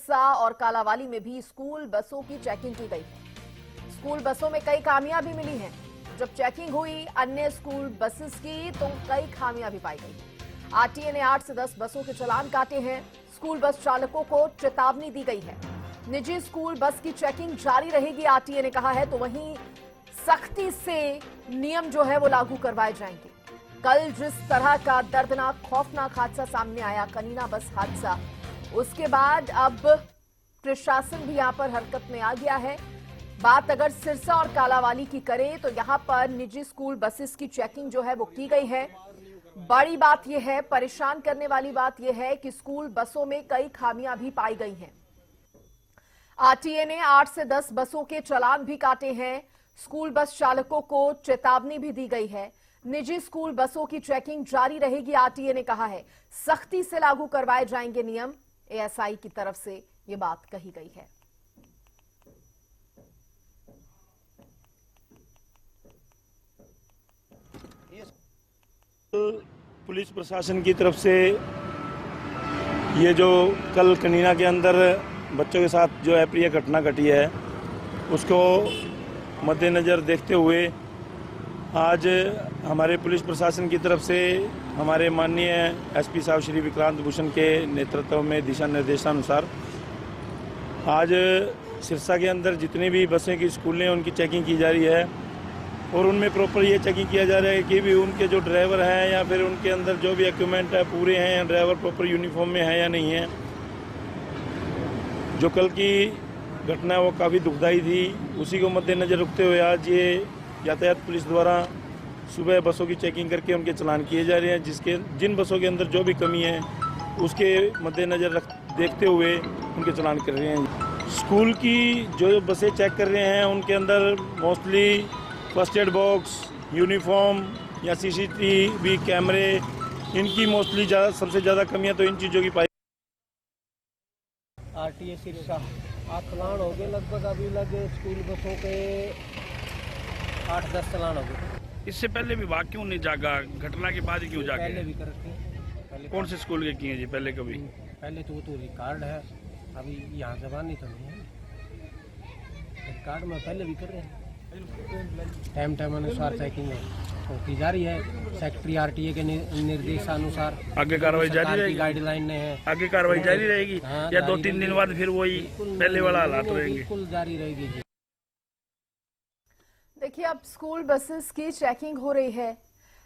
सिरसा और कालावाली में भी स्कूल बसों की चेकिंग की गई है। स्कूल बसों में कई खामियां भी मिली हैं। जब चेकिंग हुई अन्य स्कूल बसेस की तो कई खामियां भी पाई गई। आरटीए ने 8 से 10 बसों के चालान काटे हैं। स्कूल बस चालकों को चेतावनी दी गई है। निजी स्कूल बस की चेकिंग जारी रहेगी, आरटीए ने कहा है, तो वहीं सख्ती से नियम जो है वो लागू करवाए जाएंगे। कल जिस तरह का दर्दनाक खौफनाक हादसा सामने आया, कनीना बस हादसा, उसके बाद अब प्रशासन भी यहां पर हरकत में आ गया है। बात अगर सिरसा और कालावाली की करें तो यहां पर निजी स्कूल बसेस की चेकिंग जो है वो की गई है। बड़ी बात यह है, परेशान करने वाली बात यह है कि स्कूल बसों में कई खामियां भी पाई गई हैं। आरटीए ने 8 से 10 बसों के चालान भी काटे हैं। स्कूल बस चालकों को चेतावनी भी दी गई है। निजी स्कूल बसों की चेकिंग जारी रहेगी, आरटीए ने कहा है। सख्ती से लागू करवाए जाएंगे नियम, एएसआई की तरफ से ये बात कही गई है। पुलिस प्रशासन की तरफ से ये जो कल कनीना के अंदर बच्चों के साथ जो अप्रिय घटना घटी है उसको मद्देनज़र देखते हुए आज हमारे पुलिस प्रशासन की तरफ से हमारे माननीय एसपी साहब श्री विक्रांत भूषण के नेतृत्व में दिशा निर्देशानुसार आज सिरसा के अंदर जितनी भी बसें की स्कूलें हैं उनकी चेकिंग की जा रही है और उनमें प्रॉपर ये चेकिंग किया जा रहा है कि भी उनके जो ड्राइवर हैं या फिर उनके अंदर जो भी इक्विपमेंट है पूरे हैं या ड्राइवर प्रॉपर यूनिफॉर्म में है या नहीं है। जो कल की घटना है वो काफ़ी दुखदाई थी, उसी को मद्देनज़र रखते हुए आज ये यातायात पुलिस द्वारा सुबह बसों की चेकिंग करके उनके चालान किए जा रहे हैं। जिन बसों के अंदर जो भी कमी है उसके मद्देनज़र देखते हुए उनके चालान कर रहे हैं। स्कूल की जो बसें चेक कर रहे हैं उनके अंदर mostly first aid box, uniform या सीसीटीवी कैमरे, इनकी मोस्टली सबसे ज़्यादा कमियां तो इन चीज़ों की पाई। आरटीए सिरसा 8 चालान हो गए लगभग, अभी लगे स्कूल बसों के 8-10 चालान हो गए। इससे पहले विभाग क्यों नहीं जागा? घटना के बाद क्यों जागे? पहले भी कर रखे। कौन से स्कूल के किए जी पहले? कभी पहले तो वो तो रिकॉर्ड है, अभी यहाँ जबानी तो नहीं है। रिकॉर्ड में पहले भी कर रहे हैं। टाइम अनुसार चेकिंग होती जा रही है। सेक्रेटरी आरटीए के निर्देशानुसार आगे कार्रवाई जारी रहेगी। गाइडलाइन ने है, आगे कार्रवाई जारी रहेगी हाँ, या 2-3 दिन बाद फिर वही पहले वाला हालात रहेंगे? बिल्कुल जारी रहेगी जी। देखिए, अब स्कूल बसेस की चेकिंग हो रही है,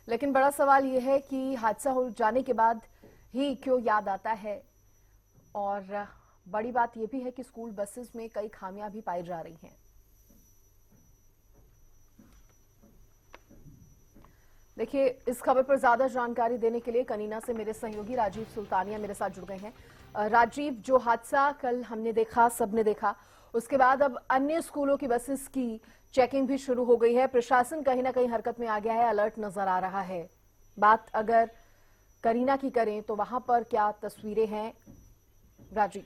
लेकिन बड़ा सवाल यह है कि हादसा हो जाने के बाद ही क्यों याद आता है। और बड़ी बात यह भी है कि स्कूल बसेस में कई खामियां भी पाई जा रही हैं। देखिए, इस खबर पर ज्यादा जानकारी देने के लिए कनीना से मेरे सहयोगी राजीव सुल्तानिया मेरे साथ जुड़ गए हैं। राजीव, जो हादसा कल हमने देखा, सबने देखा, उसके बाद अब अन्य स्कूलों की बसेस की चेकिंग भी शुरू हो गई है। प्रशासन कहीं ना कहीं हरकत में आ गया है, अलर्ट नजर आ रहा है। बात अगर कनीना की करें तो वहां पर क्या तस्वीरें हैं, राजीव?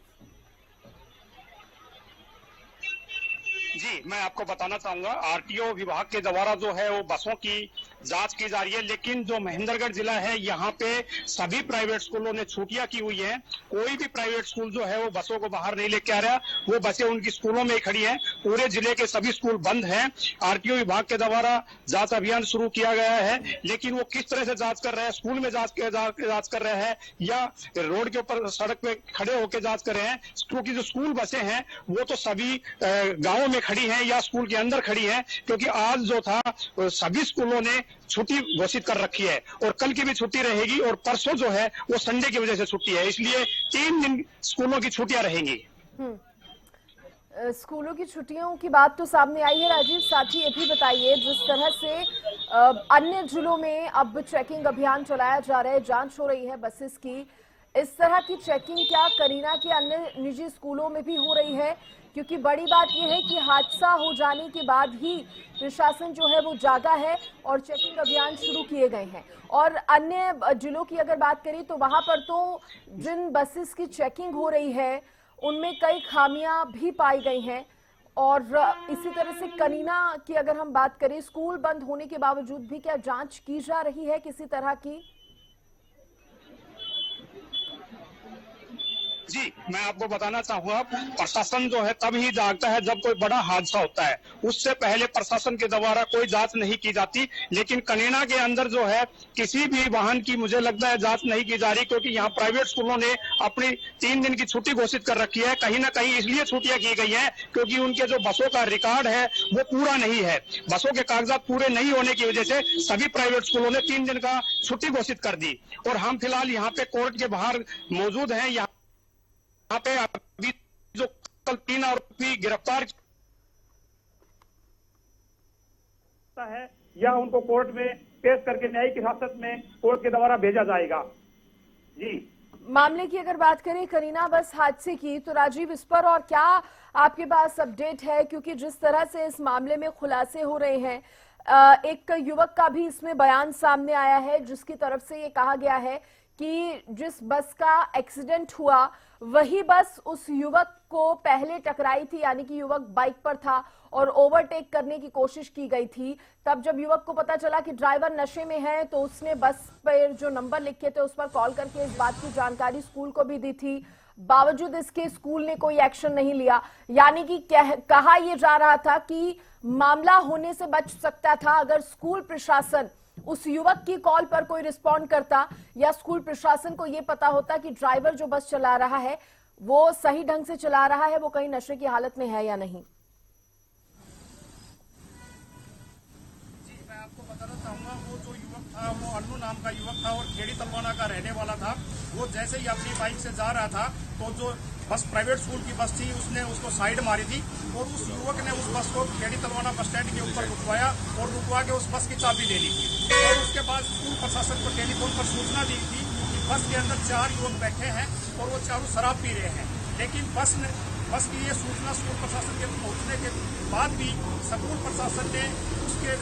जी, मैं आपको बताना चाहूंगा, आरटीओ विभाग के द्वारा जो है वो बसों की जांच की जा रही है, लेकिन जो महेंद्रगढ़ जिला है यहाँ पे सभी प्राइवेट स्कूलों ने छुट्टियां की हुई हैं। कोई भी प्राइवेट स्कूल जो है वो बसों को बाहर नहीं लेके आ रहा, वो बसें उनकी स्कूलों में ही खड़ी हैं। पूरे जिले के सभी स्कूल बंद हैं। आरटीओ विभाग के द्वारा जांच अभियान शुरू किया गया है, लेकिन वो किस तरह से जांच कर रहे हैं, स्कूल में जांच कर रहे हैं या रोड के ऊपर सड़क पे खड़े होकर जांच कर रहे हैं, क्योंकि जो स्कूल बसें हैं वो तो सभी गाँवों में खड़ी हैं या स्कूल के अंदर खड़ी हैं, क्योंकि आज जो था सभी स्कूलों ने छुट्टी घोषित कर रखी है और कल की भी छुट्टी रहेगी और परसों जो है वो संडे की वजह से छुट्टी है, इसलिए 3 दिन स्कूलों की छुट्टियां रहेंगी। स्कूलों की छुट्टियों की बात तो सामने आई है राजीव, साथ ही ये भी बताइए, जिस तरह से अन्य जिलों में अब चेकिंग अभियान चलाया जा रहा है, जांच हो रही है बसेस की, इस तरह की चेकिंग क्या करीना के अन्य निजी स्कूलों में भी हो रही है? क्योंकि बड़ी बात यह है कि हादसा हो जाने के बाद ही प्रशासन जो है वो जागा है और चेकिंग अभियान शुरू किए गए हैं। और अन्य जिलों की अगर बात करें तो वहां पर तो जिन बसेस की चेकिंग हो रही है उनमें कई खामियां भी पाई गई हैं। और इसी तरह से कनीना की अगर हम बात करें, स्कूल बंद होने के बावजूद भी क्या जांच की जा रही है किसी तरह की? जी, मैं आपको बताना चाहूंगा, प्रशासन जो है तब ही जागता है जब कोई बड़ा हादसा होता है। उससे पहले प्रशासन के द्वारा कोई जांच नहीं की जाती। लेकिन कनीना के अंदर जो है किसी भी वाहन की मुझे लगता है जांच नहीं की जा रही, क्योंकि यहाँ प्राइवेट स्कूलों ने अपनी 3 दिन की छुट्टी घोषित कर रखी है। कहीं ना कहीं इसलिए छुट्टियां की गई हैं क्योंकि उनके जो बसों का रिकॉर्ड है वो पूरा नहीं है। बसों के कागजात पूरे नहीं होने की वजह से सभी प्राइवेट स्कूलों ने 3 दिन का छुट्टी घोषित कर दी। और हम फिलहाल यहाँ पे कोर्ट के बाहर मौजूद हैं। यहाँ पे अभी जो कल 3 आरोपी गिरफ्तार है या उनको कोर्ट में पेश करके न्यायिक हिरासत में कोर्ट के द्वारा भेजा जाएगा। जी, मामले की अगर बात करें करीना बस हादसे की, तो राजीव इस पर और क्या आपके पास अपडेट है? क्योंकि जिस तरह से इस मामले में खुलासे हो रहे हैं, एक युवक का भी इसमें बयान सामने आया है जिसकी तरफ से ये कहा गया है कि जिस बस का एक्सीडेंट हुआ वही बस उस युवक को पहले टकराई थी, यानी कि युवक बाइक पर था और ओवरटेक करने की कोशिश की गई थी। तब जब युवक को पता चला कि ड्राइवर नशे में है तो उसने बस पर जो नंबर लिखे थे उस पर कॉल करके इस बात की जानकारी स्कूल को भी दी थी। बावजूद इसके स्कूल ने कोई एक्शन नहीं लिया, यानी कि कहा यह जा रहा था कि मामला होने से बच सकता था अगर स्कूल प्रशासन उस युवक की कॉल पर कोई रिस्पॉन्ड करता या स्कूल प्रशासन को यह पता होता कि ड्राइवर जो बस चला रहा है वो सही ढंग से चला रहा है, वो कहीं नशे की हालत में है या नहीं। जी, मैं आपको बताना चाहूंगा, वो जो युवक था वो अन्नू नाम का युवक था और खेड़ी तलवाना का रहने वाला था। वो जैसे ही अपनी बाइक से जा रहा था तो जो बस प्राइवेट स्कूल की बस थी उसने उसको साइड मारी थी और उस युवक ने उस बस को खेड़ी तलवाना बस स्टैंड के ऊपर रुकवाया और रुकवा के उस बस की चाबी ले ली थी। और उसके बाद स्कूल प्रशासन को टेलीफोन पर सूचना दी थी कि बस के अंदर 4 युवक बैठे हैं और वो चारों शराब पी रहे हैं। लेकिन बस की ये सूचना स्कूल प्रशासन के पहुंचने के बाद भी स्कूल प्रशासन ने उसके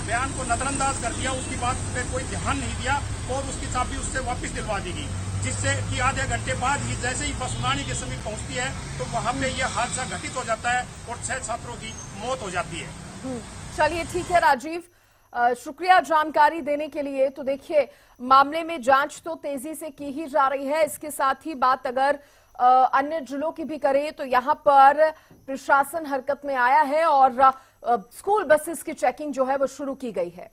बयान को नजरअंदाज कर दिया, उसकी बात पे कोई ध्यान नहीं दिया और उसकी चाबी उससे वापस दिलवा दी गई, जिससे कि आधे घंटे बाद ही जैसे ही बस उड़ानी के समीप पहुंचती है तो वहां पे ये हादसा घटित हो जाता है और 6 छात्रों की मौत हो जाती है। चलिए ठीक है राजीव, शुक्रिया जानकारी देने के लिए। तो देखिए, मामले में जांच तो तेजी से की ही जा रही है। इसके साथ ही बात अगर अन्य जिलों की भी करें तो यहाँ पर प्रशासन हरकत में आया है और स्कूल बसेस की चेकिंग जो है वो शुरू की गई है।